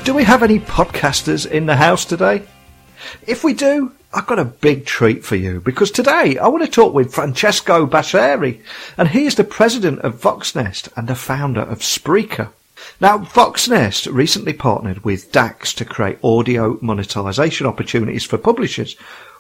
Do we have any podcasters in the house today? If we do, I've got a big treat for you, because today I want to talk with Francesco Basseri, and he is the president of Voxnest and the founder of Spreaker. Now, Voxnest recently partnered with DAX to create audio monetization opportunities for publishers,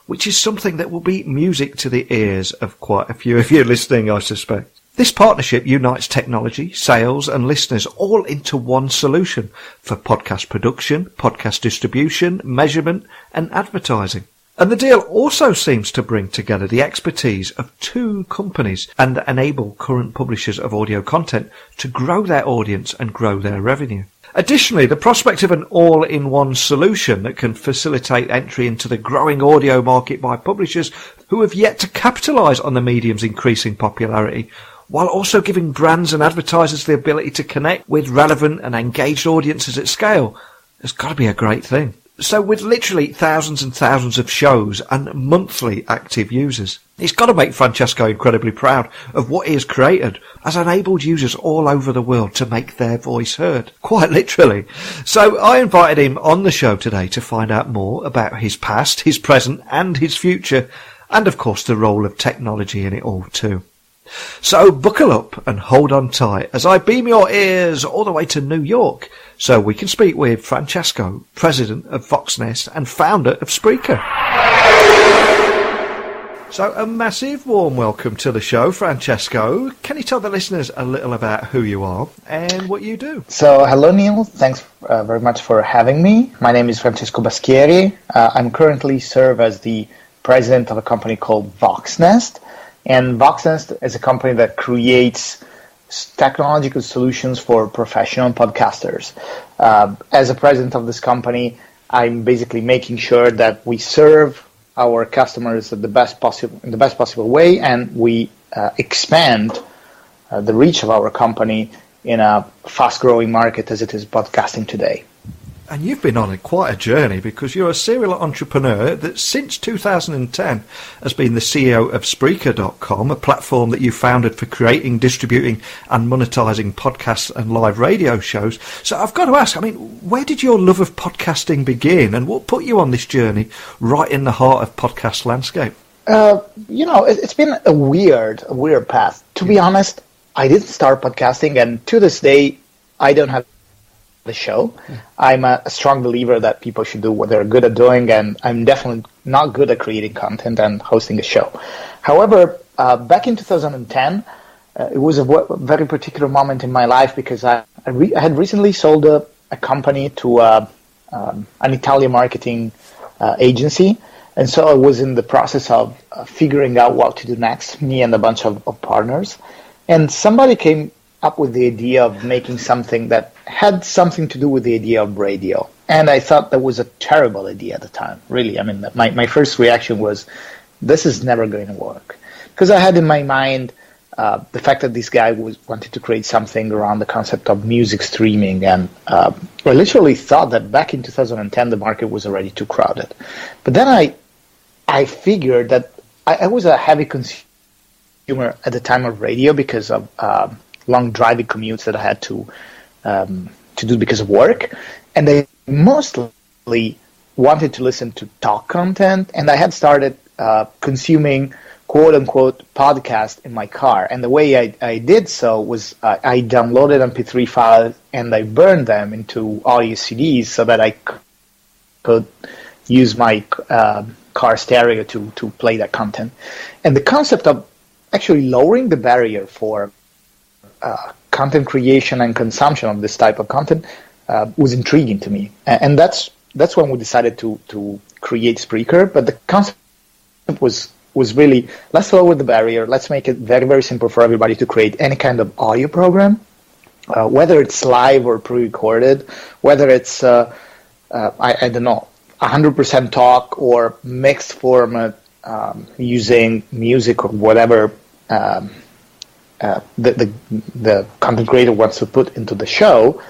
which is something that will be music to the ears of quite a few of you listening, I suspect. This partnership unites technology, sales and listeners all into one solution for podcast production, podcast distribution, measurement and advertising. And the deal also seems to bring together the expertise of two companies and enable current publishers of audio content to grow their audience and grow their revenue. Additionally, the prospect of an all-in-one solution that can facilitate entry into the growing audio market by publishers who have yet to capitalise on the medium's increasing popularity, while also giving brands and advertisers the ability to connect with relevant and engaged audiences at scale, has got to be a great thing. So with literally thousands and thousands of shows and monthly active users, it's got to make Francesco incredibly proud of what he has created, has enabled users all over the world to make their voice heard, quite literally. So I invited him on the show today to find out more about his past, his present and his future, and of course the role of technology in it all too. So buckle up and hold on tight as I beam your ears all the way to New York so we can speak with Francesco, president of Voxnest and founder of Spreaker. So a massive warm welcome to the show, Francesco. Can you tell the listeners a little about who you are and what you do? So hello, Neil. Thanks very much for having me. My name is Francesco Basseri. I'm currently serve as the president of a company called Voxnest. And Voxnest is a company that creates technological solutions for professional podcasters. As a president of this company, I'm basically making sure that we serve our customers in the best possible way, and we expand the reach of our company in a fast-growing market as it is podcasting today. And you've been on quite a journey, because you're a serial entrepreneur that since 2010 has been the CEO of Spreaker.com, a platform that you founded for creating, distributing and monetizing podcasts and live radio shows. So I've got to ask, where did your love of podcasting begin, and what put you on this journey right in the heart of podcast landscape? It's been a weird path. To be honest, I didn't start podcasting, and to this day, I don't have the show. I'm a strong believer that people should do what they're good at doing, and I'm definitely not good at creating content and hosting a show. However, back in 2010, it was a very particular moment in my life, because I had recently sold a company to an Italian marketing agency, and so I was in the process of figuring out what to do next, me and a bunch of partners, and somebody came up with the idea of making something that had something to do with the idea of radio. And I thought that was a terrible idea at the time, really. My first reaction was, this is never going to work. Because I had in my mind the fact that this guy wanted to create something around the concept of music streaming. And I literally thought that back in 2010, the market was already too crowded. But then I figured that I was a heavy consumer at the time of radio because of long driving commutes that I had to do because of work, and I mostly wanted to listen to talk content, and I had started consuming quote-unquote podcast in my car, and the way I did so was I downloaded MP3 files and I burned them into audio CDs so that I could use my car stereo to play that content. And the concept of actually lowering the barrier for content creation and consumption of this type of content was intriguing to me, and that's when we decided to create Spreaker. But the concept was really, let's lower the barrier, let's make it very, very simple for everybody to create any kind of audio program, whether it's live or pre-recorded, whether it's I don't know, 100% talk or mixed format using music or whatever the content creator wants to put into the show,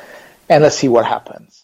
and let's see what happens.